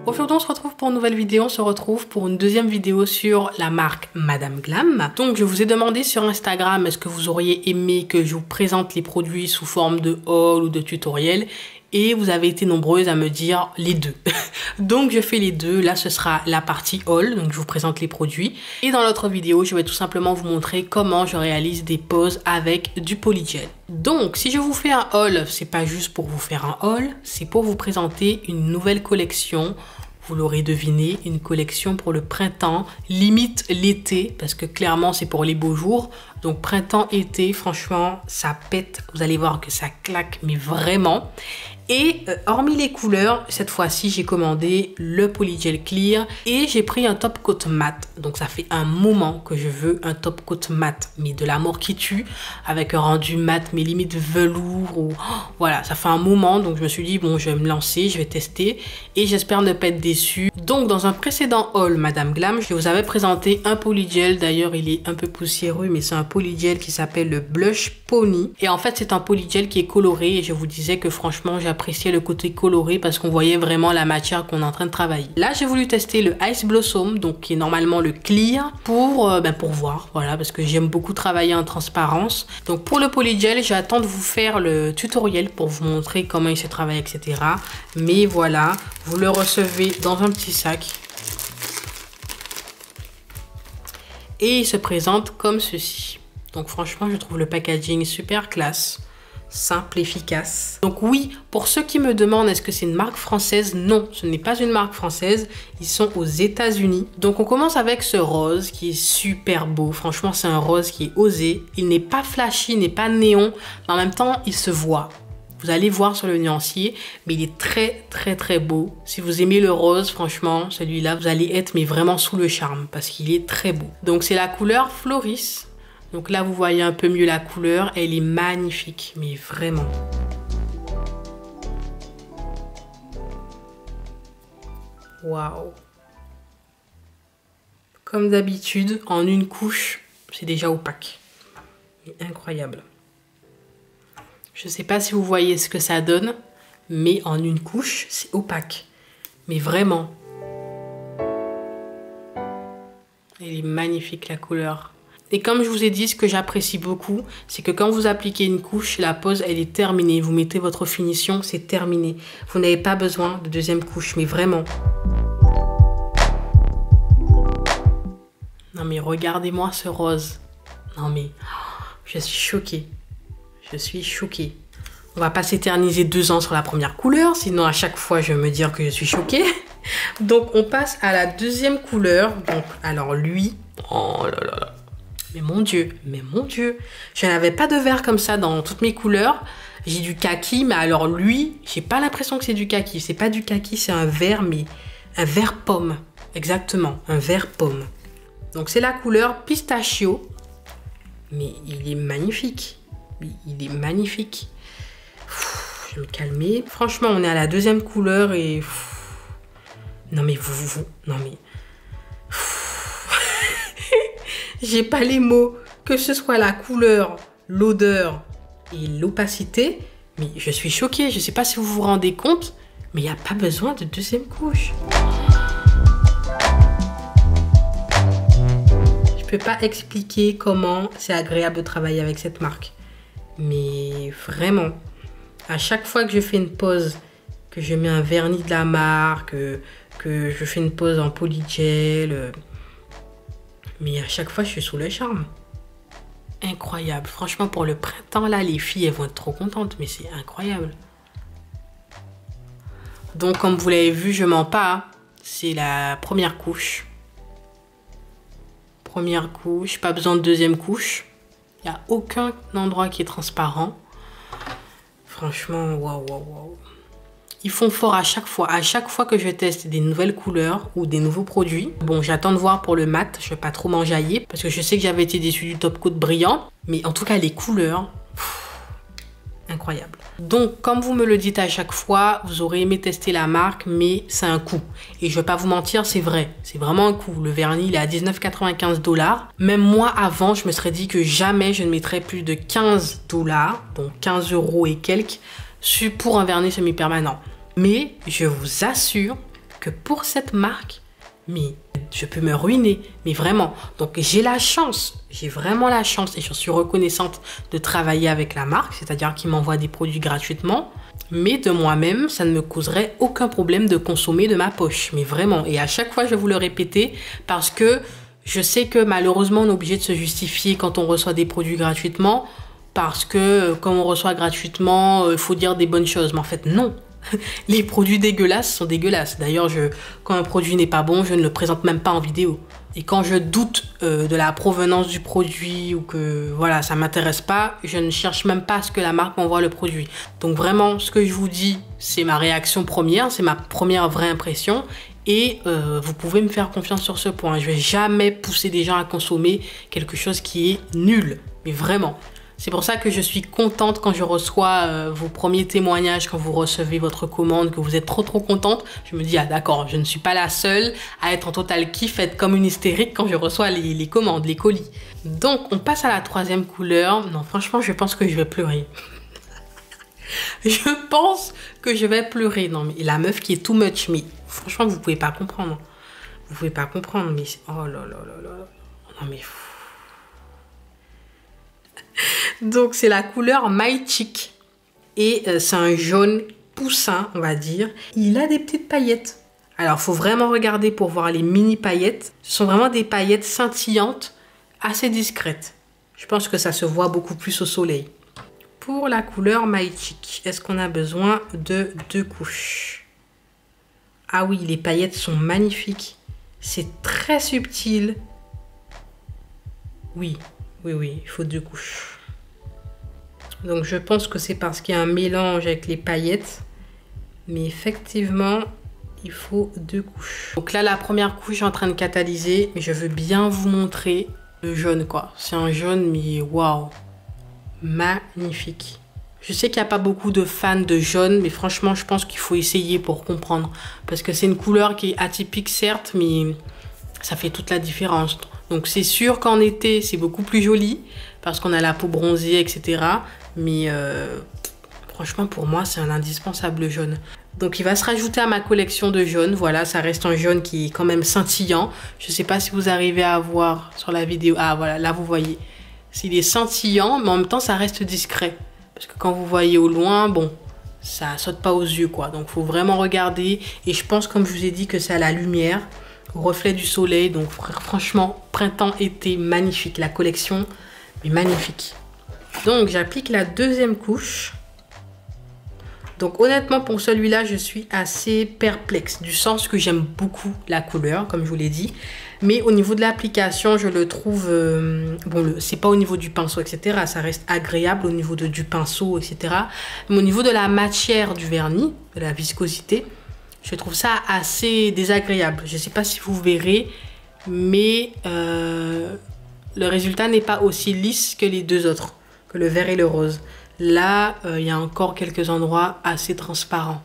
Aujourd'hui on se retrouve pour une nouvelle vidéo, on se retrouve pour une deuxième vidéo sur la marque Madame Glam. Donc je vous ai demandé sur Instagram est-ce que vous auriez aimé que je vous présente les produits sous forme de haul ou de tutoriel. Et vous avez été nombreuses à me dire les deux. Donc je fais les deux. Là ce sera la partie haul, donc je vous présente les produits. Et dans l'autre vidéo, je vais tout simplement vous montrer comment je réalise des poses avec du polygel. Donc si je vous fais un haul, c'est pas juste pour vous faire un haul, c'est pour vous présenter une nouvelle collection. Vous l'aurez deviné, une collection pour le printemps, limite l'été, parce que clairement c'est pour les beaux jours. Donc printemps-été, franchement, ça pète. Vous allez voir que ça claque, mais vraiment. Et hormis les couleurs, cette fois-ci, j'ai commandé le Polygel Clear et j'ai pris un top coat mat. Donc ça fait un moment que je veux un top coat mat, mais de la mort qui tue, avec un rendu mat, mais limite velours. Ou... voilà, ça fait un moment, donc je me suis dit, bon, je vais me lancer, je vais tester et j'espère ne pas être déçue. Donc dans un précédent haul, Madame Glam, je vous avais présenté un polygel. D'ailleurs, il est un peu poussiéreux, mais c'est un polygel qui s'appelle le Blush Pony. Et en fait, c'est un polygel qui est coloré et je vous disais que franchement, j'appréciais le côté coloré parce qu'on voyait vraiment la matière qu'on est en train de travailler. Là, j'ai voulu tester le Ice Blossom, donc qui est normalement le clear, pour voir, voilà, parce que j'aime beaucoup travailler en transparence. Donc pour le polygel, j'attends de vous faire le tutoriel pour vous montrer comment il se travaille, etc. Mais voilà, vous le recevez dans un petit sac. Et il se présente comme ceci. Donc franchement, je trouve le packaging super classe, simple, efficace. Donc oui, pour ceux qui me demandent est-ce que c'est une marque française, non, ce n'est pas une marque française. Ils sont aux États-Unis. Donc on commence avec ce rose qui est super beau. Franchement, c'est un rose qui est osé. Il n'est pas flashy, il n'est pas néon, mais en même temps, il se voit. Vous allez voir sur le nuancier, mais il est très très très beau. Si vous aimez le rose, franchement, celui-là, vous allez être mais vraiment sous le charme parce qu'il est très beau. Donc c'est la couleur Floris. Donc là, vous voyez un peu mieux la couleur. Elle est magnifique, mais vraiment. Waouh! Comme d'habitude, en une couche, c'est déjà opaque. Mais incroyable. Je ne sais pas si vous voyez ce que ça donne, mais en une couche, c'est opaque. Mais vraiment. Elle est magnifique, la couleur. Et comme je vous ai dit, ce que j'apprécie beaucoup, c'est que quand vous appliquez une couche, la pose, elle est terminée. Vous mettez votre finition, c'est terminé. Vous n'avez pas besoin de deuxième couche, mais vraiment. Non mais regardez-moi ce rose. Non mais, je suis choquée. Je suis choquée. On va pas s'éterniser 2 ans sur la première couleur, sinon à chaque fois je vais me dire que je suis choquée. Donc on passe à la deuxième couleur. Donc alors lui, oh là là là. Mais mon Dieu, je n'avais pas de vert comme ça dans toutes mes couleurs. J'ai du kaki, mais alors lui, j'ai pas l'impression que c'est du kaki. C'est pas du kaki, c'est un vert, mais un vert pomme. Exactement, un vert pomme. Donc c'est la couleur pistachio, mais il est magnifique. Il est magnifique. Je vais me calmer. Franchement, on est à la deuxième couleur et... non mais non mais... j'ai pas les mots. Que ce soit la couleur, l'odeur et l'opacité, mais je suis choquée. Je sais pas si vous vous rendez compte, mais il n'y a pas besoin de deuxième couche. Je peux pas expliquer comment c'est agréable de travailler avec cette marque. Mais vraiment, à chaque fois que je fais une pose, que je mets un vernis de la marque, que je fais une pose en polygel, mais à chaque fois je suis sous le charme. Incroyable. Franchement, pour le printemps là, les filles elles vont être trop contentes, mais c'est incroyable. Donc comme vous l'avez vu, je mens pas, c'est la première couche. Première couche, pas besoin de deuxième couche. Il n'y a aucun endroit qui est transparent. Franchement, waouh, waouh, waouh. Ils font fort à chaque fois. À chaque fois que je teste des nouvelles couleurs ou des nouveaux produits. Bon, j'attends de voir pour le mat. Je ne vais pas trop m'enjailler parce que je sais que j'avais été déçue du top coat brillant. Mais en tout cas, les couleurs... incroyable. Donc, comme vous me le dites à chaque fois, vous aurez aimé tester la marque, mais c'est un coût. Et je vais pas vous mentir, c'est vrai. C'est vraiment un coût. Le vernis, il est à 19,95 $. Même moi, avant, je me serais dit que jamais je ne mettrais plus de 15 $, donc 15 € et quelques, pour un vernis semi-permanent. Mais je vous assure que pour cette marque, mais je peux me ruiner, mais vraiment. Donc j'ai la chance, j'ai vraiment la chance et je suis reconnaissante de travailler avec la marque, c'est-à-dire qu'ils m'envoient des produits gratuitement. Mais de moi-même, ça ne me causerait aucun problème de consommer de ma poche, mais vraiment. Et à chaque fois, je vais vous le répéter parce que je sais que malheureusement, on est obligé de se justifier quand on reçoit des produits gratuitement parce que quand on reçoit gratuitement, il faut dire des bonnes choses. Mais en fait, non. Les produits dégueulasses sont dégueulasses. D'ailleurs, quand un produit n'est pas bon, je ne le présente même pas en vidéo. Et quand je doute de la provenance du produit ou que voilà, ça ne m'intéresse pas, je ne cherche même pas à ce que la marque m'envoie le produit. Donc vraiment, ce que je vous dis, c'est ma réaction première, c'est ma première vraie impression. Et vous pouvez me faire confiance sur ce point. Je ne vais jamais pousser des gens à consommer quelque chose qui est nul. Mais vraiment. C'est pour ça que je suis contente quand je reçois vos premiers témoignages, quand vous recevez votre commande, que vous êtes trop contente. Je me dis, ah d'accord, je ne suis pas la seule à être en total kiff, être comme une hystérique quand je reçois les commandes, les colis. Donc, on passe à la troisième couleur. Non, franchement, je pense que je vais pleurer. Je pense que je vais pleurer. Non, mais la meuf qui est too much, mais franchement, vous pouvez pas comprendre. Vous pouvez pas comprendre, mais... Oh là là là là. Non, mais... Donc, c'est la couleur My Chic. Et c'est un jaune poussin, on va dire. Il a des petites paillettes. Alors, il faut vraiment regarder pour voir les mini paillettes. Ce sont vraiment des paillettes scintillantes, assez discrètes. Je pense que ça se voit beaucoup plus au soleil. Pour la couleur My Chic, est-ce qu'on a besoin de 2 couches? Ah oui, les paillettes sont magnifiques. C'est très subtil. Oui, il faut 2 couches. Donc je pense que c'est parce qu'il y a un mélange avec les paillettes. Mais effectivement, il faut 2 couches. Donc là, la première couche est en train de catalyser. Mais je veux bien vous montrer le jaune, quoi. C'est un jaune, mais waouh! Magnifique. Je sais qu'il n'y a pas beaucoup de fans de jaune, mais franchement, je pense qu'il faut essayer pour comprendre. Parce que c'est une couleur qui est atypique, certes, mais ça fait toute la différence. Donc c'est sûr qu'en été, c'est beaucoup plus joli, parce qu'on a la peau bronzée, etc. Mais franchement, pour moi, c'est un indispensable jaune. Donc il va se rajouter à ma collection de jaune. Voilà, ça reste un jaune qui est quand même scintillant. Je ne sais pas si vous arrivez à voir sur la vidéo. Ah voilà, là vous voyez. Il est scintillant, mais en même temps, ça reste discret. Parce que quand vous voyez au loin, bon, ça saute pas aux yeux, quoi. Donc, il faut vraiment regarder. Et je pense, comme je vous ai dit, que c'est à la lumière, au reflet du soleil. Donc, franchement, printemps-été, magnifique. La collection est magnifique. Donc, j'applique la deuxième couche. Donc, honnêtement, pour celui-là, je suis assez perplexe. Du sens que j'aime beaucoup la couleur, comme je vous l'ai dit. Mais au niveau de l'application, je le trouve... bon, c'est pas au niveau du pinceau, etc. Ça reste agréable au niveau du pinceau, etc. Mais au niveau de la matière du vernis, de la viscosité, je trouve ça assez désagréable. Je sais pas si vous verrez, mais le résultat n'est pas aussi lisse que les deux autres, que le vert et le rose. Là, il y a encore quelques endroits assez transparents.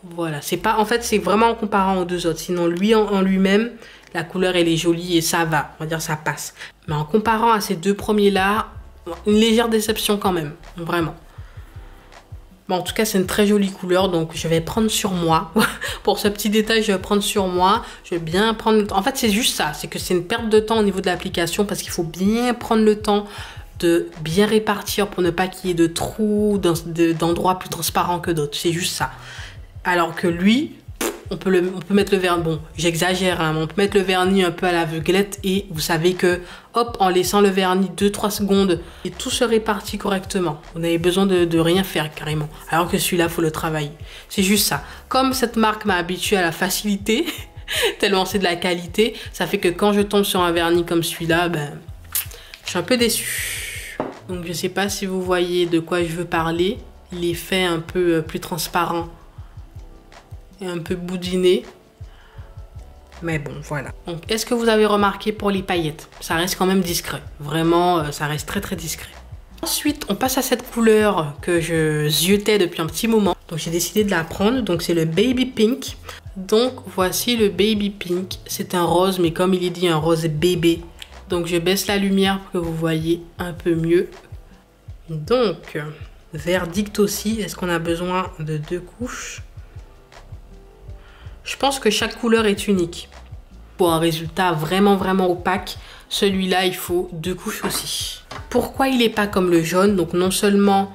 Voilà, c'est pas... En fait, c'est vraiment en comparant aux deux autres. Sinon, lui en lui-même... La couleur, elle est jolie et ça va. On va dire ça passe. Mais en comparant à ces deux premiers-là, une légère déception quand même. Vraiment. Bon, en tout cas, c'est une très jolie couleur. Donc, je vais prendre sur moi. Pour ce petit détail, je vais prendre sur moi. Je vais bien prendre le temps. En fait, c'est juste ça. C'est que c'est une perte de temps au niveau de l'application. Parce qu'il faut bien prendre le temps de bien répartir pour ne pas qu'il y ait de trous, d'endroits plus transparents que d'autres. C'est juste ça. Alors que lui... On peut mettre le vernis, bon j'exagère, hein, mais on peut mettre le vernis un peu à l'aveuglette et vous savez que hop, en laissant le vernis 2-3 secondes et tout se répartit correctement. Vous n'avez besoin de rien faire carrément. Alors que celui-là, il faut le travailler. C'est juste ça. Comme cette marque m'a habitué à la facilité, tellement c'est de la qualité, ça fait que quand je tombe sur un vernis comme celui-là, ben, je suis un peu déçue. Donc je sais pas si vous voyez de quoi je veux parler. Il est fait un peu plus transparent. Et un peu boudiné. Mais bon, voilà. Donc, est-ce que vous avez remarqué pour les paillettes? Ça reste quand même discret. Vraiment, ça reste très discret. Ensuite, on passe à cette couleur que je ziotais depuis un petit moment. Donc, j'ai décidé de la prendre. Donc, c'est le Baby Pink. Donc, voici le Baby Pink. C'est un rose, mais comme il est dit, un rose bébé. Donc, je baisse la lumière pour que vous voyez un peu mieux. Donc, verdict aussi. Est-ce qu'on a besoin de 2 couches? Je pense que chaque couleur est unique. Pour un résultat vraiment opaque, celui-là, il faut 2 couches aussi. Pourquoi il n'est pas comme le jaune? Donc non seulement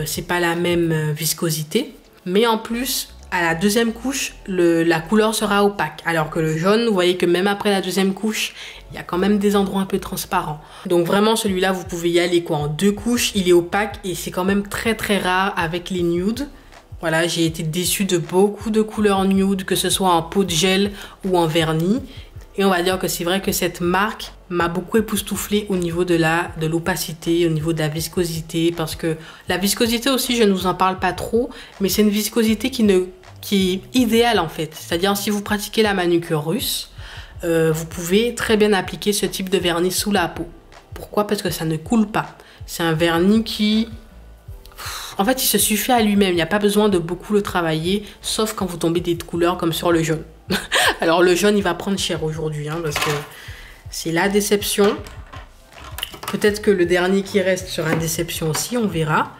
c'est pas la même viscosité, mais en plus, à la deuxième couche, la couleur sera opaque. Alors que le jaune, vous voyez que même après la deuxième couche, il y a quand même des endroits un peu transparents. Donc vraiment, celui-là, vous pouvez y aller quoi, en 2 couches, il est opaque et c'est quand même très rare avec les nudes. Voilà, j'ai été déçue de beaucoup de couleurs nude, que ce soit en peau de gel ou en vernis. Et on va dire que c'est vrai que cette marque m'a beaucoup époustouflée au niveau de l'opacité, au niveau de la viscosité. Parce que la viscosité aussi, je ne vous en parle pas trop, mais c'est une viscosité qui est idéale en fait. C'est-à-dire si vous pratiquez la manucure russe, vous pouvez très bien appliquer ce type de vernis sous la peau. Pourquoi? Parce que ça ne coule pas. C'est un vernis qui... En fait, il se suffit à lui-même. Il n'y a pas besoin de beaucoup le travailler, sauf quand vous tombez des couleurs comme sur le jaune. Alors, le jaune, il va prendre cher aujourd'hui, hein, parce que c'est la déception. Peut-être que le dernier qui reste sera une déception aussi, on verra.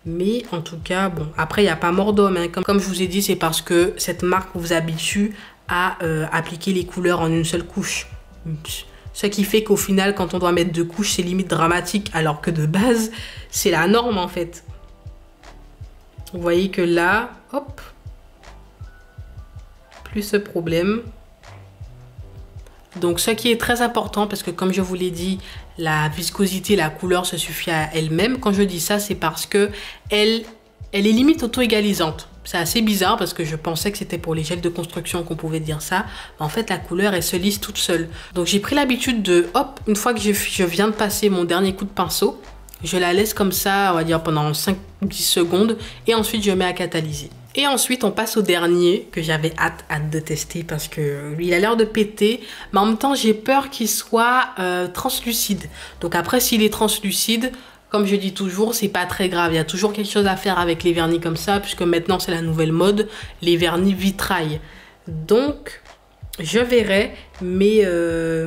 Mais en tout cas, bon, après, il n'y a pas mort d'homme. Hein. Comme je vous ai dit, c'est parce que cette marque vous habitue à appliquer les couleurs en une seule couche. Ce qui fait qu'au final, quand on doit mettre 2 couches, c'est limite dramatique. Alors que de base, c'est la norme, en fait. Vous voyez que là, hop, plus ce problème. Donc ce qui est très important, parce que comme je vous l'ai dit, la viscosité, la couleur se suffit à elle-même. Quand je dis ça, c'est parce que elle est limite auto-égalisante. C'est assez bizarre parce que je pensais que c'était pour les gels de construction qu'on pouvait dire ça. Mais en fait, la couleur, elle se lisse toute seule. Donc j'ai pris l'habitude de, hop, une fois que je viens de passer mon dernier coup de pinceau, je la laisse comme ça, on va dire pendant 5-10 secondes et ensuite je mets à catalyser. Et ensuite on passe au dernier que j'avais hâte de tester parce que lui il a l'air de péter, mais en même temps j'ai peur qu'il soit translucide. Donc après s'il est translucide, comme je dis toujours, c'est pas très grave. Il y a toujours quelque chose à faire avec les vernis comme ça puisque maintenant c'est la nouvelle mode, les vernis vitrail. Donc je verrai, mais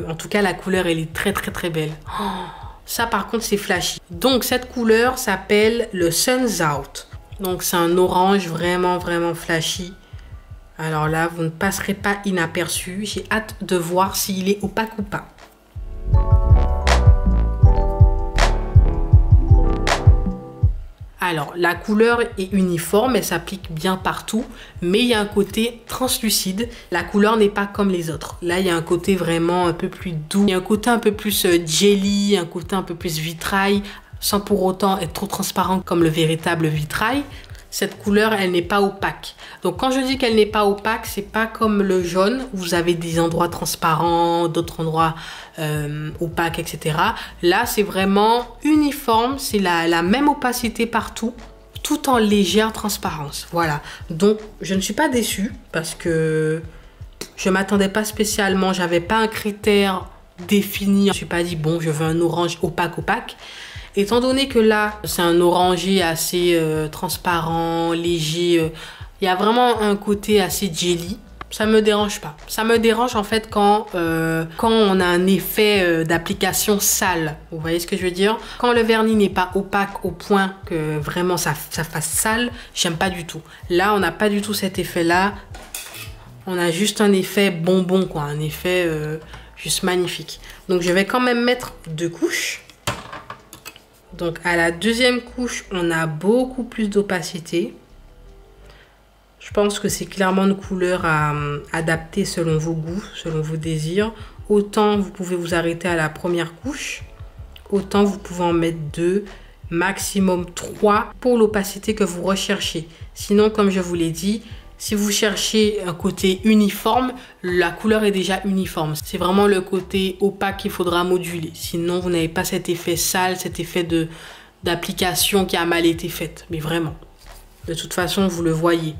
en tout cas la couleur elle est très belle. Oh, ça par contre c'est flashy. Donc cette couleur s'appelle le Suns Out. Donc c'est un orange vraiment flashy. Alors là vous ne passerez pas inaperçu. J'ai hâte de voir s'il est opaque ou pas. Alors la couleur est uniforme, elle s'applique bien partout, mais il y a un côté translucide. La couleur n'est pas comme les autres. Là il y a un côté vraiment un peu plus doux, il y a un côté un peu plus jelly, un côté un peu plus vitrail, sans pour autant être trop transparent comme le véritable vitrail. Cette couleur, elle n'est pas opaque. Donc quand je dis qu'elle n'est pas opaque, c'est pas comme le jaune. Vous avez des endroits transparents, d'autres endroits opaques, etc. Là, c'est vraiment uniforme. C'est la même opacité partout, tout en légère transparence. Voilà. Donc je ne suis pas déçue parce que je m'attendais pas spécialement. J'avais pas un critère défini. Je ne me suis pas dit, bon, je veux un orange opaque. Étant donné que là, c'est un orangé assez transparent, léger, il y a vraiment un côté assez jelly. Ça me dérange pas. Ça me dérange en fait quand on a un effet d'application sale. Vous voyez ce que je veux dire? Quand le vernis n'est pas opaque au point que vraiment ça fasse sale, j'aime pas du tout. Là, on n'a pas du tout cet effet-là. On a juste un effet bonbon, quoi. Un effet juste magnifique. Donc, je vais quand même mettre 2 couches. Donc à la deuxième couche, on a beaucoup plus d'opacité. Je pense que c'est clairement une couleur à adapter selon vos goûts, selon vos désirs. Autant vous pouvez vous arrêter à la première couche, autant vous pouvez en mettre 2, maximum 3 pour l'opacité que vous recherchez. Sinon, comme je vous l'ai dit, si vous cherchez un côté uniforme, la couleur est déjà uniforme. C'est vraiment le côté opaque qu'il faudra moduler. Sinon, vous n'avez pas cet effet sale, cet effet d'application qui a mal été faite. Mais vraiment, de toute façon, vous le voyez.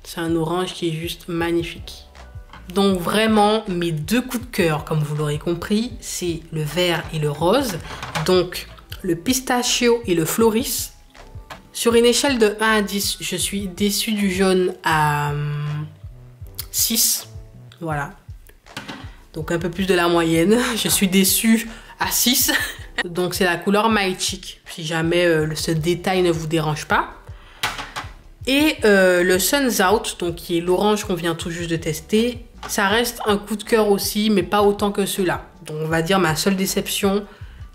C'est un orange qui est juste magnifique. Donc vraiment, mes 2 coups de cœur, comme vous l'aurez compris, c'est le vert et le rose. Donc, le pistachio et le floris. Sur une échelle de 1 à 10, je suis déçue du jaune à 6. Voilà. Donc un peu plus de la moyenne. Je suis déçue à 6. Donc c'est la couleur My Chic, si jamais ce détail ne vous dérange pas. Et le Suns Out, donc qui est l'orange qu'on vient tout juste de tester, ça reste un coup de cœur aussi, mais pas autant que ceux-là. Donc on va dire ma seule déception,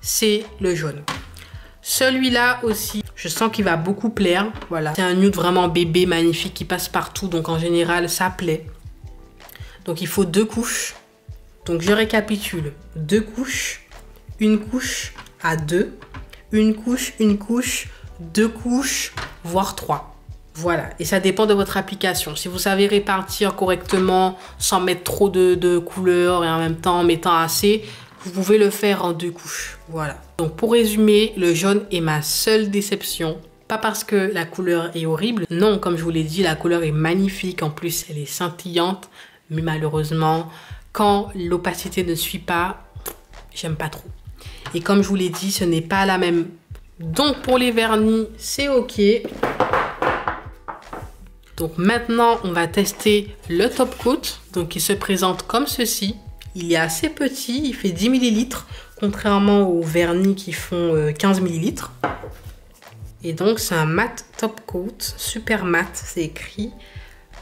c'est le jaune. Celui-là aussi, je sens qu'il va beaucoup plaire. Voilà, c'est un nude vraiment bébé, magnifique, qui passe partout. Donc en général, ça plaît. Donc il faut 2 couches. Donc je récapitule. 2 couches, une couche à 2, une couche, 2 couches, voire 3. Voilà, et ça dépend de votre application. Si vous savez répartir correctement, sans mettre trop de couleurs et en même temps en mettant assez, vous pouvez le faire en 2 couches. Voilà. Donc pour résumer, le jaune est ma seule déception. Pas parce que la couleur est horrible. Non, comme je vous l'ai dit, la couleur est magnifique. En plus, elle est scintillante. Mais malheureusement, quand l'opacité ne suit pas, j'aime pas trop. Et comme je vous l'ai dit, ce n'est pas la même. Donc pour les vernis, c'est ok. Donc maintenant, on va tester le top coat. Donc il se présente comme ceci. Il est assez petit, il fait 10 ml, contrairement aux vernis qui font 15 ml. Et donc c'est un mat top coat, super mat, c'est écrit.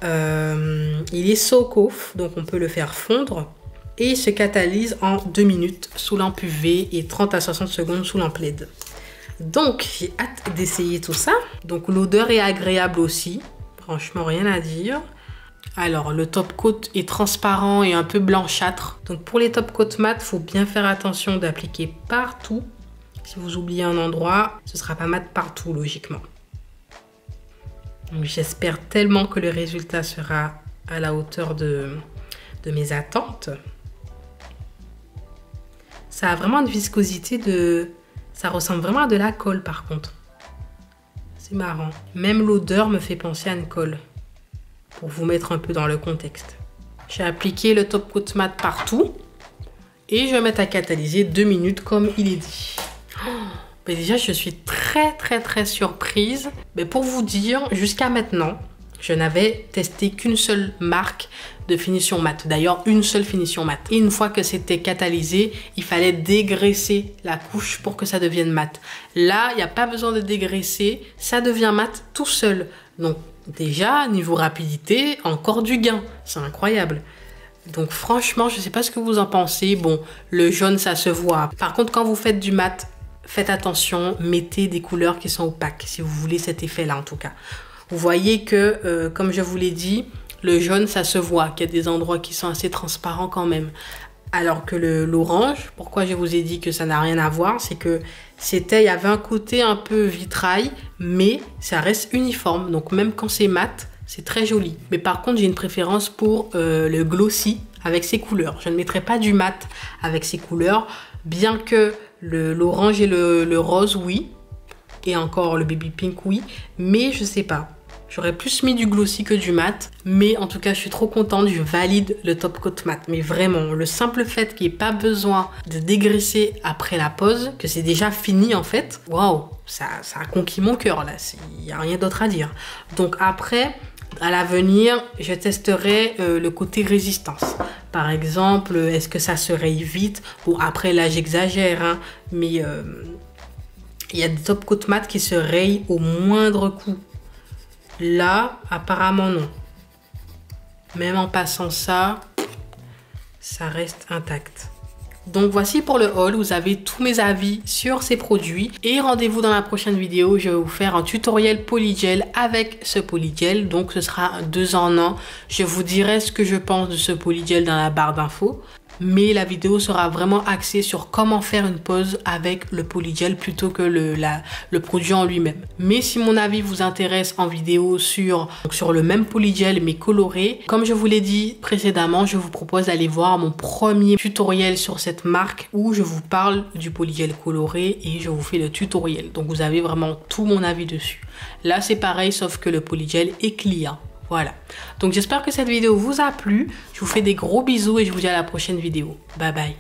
Il est soak off, donc on peut le faire fondre. Et il se catalyse en 2 minutes sous lampe UV et 30 à 60 secondes sous lampe LED. Donc j'ai hâte d'essayer tout ça. Donc l'odeur est agréable aussi, franchement rien à dire. Alors le top coat est transparent et un peu blanchâtre. Donc pour les top coat mat, il faut bien faire attention d'appliquer partout. Si vous oubliez un endroit, ce ne sera pas mat partout logiquement. J'espère tellement que le résultat sera à la hauteur de mes attentes. Ça a vraiment une viscosité de... Ça ressemble vraiment à de la colle par contre. C'est marrant. Même l'odeur me fait penser à une colle. Pour vous mettre un peu dans le contexte. J'ai appliqué le top coat mat partout. Et je vais mettre à catalyser 2 minutes comme il est dit. Mais déjà, je suis très surprise. Mais pour vous dire, jusqu'à maintenant, je n'avais testé qu'une seule marque de finition mat. D'ailleurs, une seule finition mat. Et une fois que c'était catalysé, il fallait dégraisser la couche pour que ça devienne mat. Là, il n'y a pas besoin de dégraisser. Ça devient mat tout seul. Donc, déjà, niveau rapidité, encore du gain. C'est incroyable. Donc, franchement, je ne sais pas ce que vous en pensez. Bon, le jaune, ça se voit. Par contre, quand vous faites du mat, faites attention. Mettez des couleurs qui sont opaques, si vous voulez cet effet-là, en tout cas. Vous voyez que, comme je vous l'ai dit, le jaune, ça se voit, qu'il y a des endroits qui sont assez transparents quand même. Alors que l'orange, pourquoi je vous ai dit que ça n'a rien à voir, c'est que il y avait un côté un peu vitrail, mais ça reste uniforme. Donc même quand c'est mat, c'est très joli. Mais par contre, j'ai une préférence pour le glossy avec ses couleurs. Je ne mettrai pas du mat avec ses couleurs, bien que l'orange et le rose, oui. Et encore le baby pink, oui. Mais je sais pas. J'aurais plus mis du glossy que du mat. Mais en tout cas, je suis trop contente. Je valide le top coat mat. Mais vraiment, le simple fait qu'il n'y ait pas besoin de dégraisser après la pose, que c'est déjà fini en fait. Waouh, ça a conquis mon cœur là. Il n'y a rien d'autre à dire. Donc après, à l'avenir, je testerai le côté résistance. Par exemple, est-ce que ça se raye vite? Bon, après là, j'exagère. Hein, mais il y a des top coat mat qui se rayent au moindre coup. Là, apparemment non. Même en passant ça, ça reste intact. Donc voici pour le haul, vous avez tous mes avis sur ces produits. Et rendez-vous dans la prochaine vidéo, je vais vous faire un tutoriel polygel avec ce polygel. Donc ce sera un 2 en 1. Je vous dirai ce que je pense de ce polygel dans la barre d'infos. Mais la vidéo sera vraiment axée sur comment faire une pose avec le polygel plutôt que le produit en lui-même. Mais si mon avis vous intéresse en vidéo sur le même polygel mais coloré, comme je vous l'ai dit précédemment, je vous propose d'aller voir mon premier tutoriel sur cette marque où je vous parle du polygel coloré et je vous fais le tutoriel. Donc vous avez vraiment tout mon avis dessus. Là c'est pareil sauf que le polygel est clear. Voilà, donc j'espère que cette vidéo vous a plu. Je vous fais des gros bisous et je vous dis à la prochaine vidéo. Bye bye.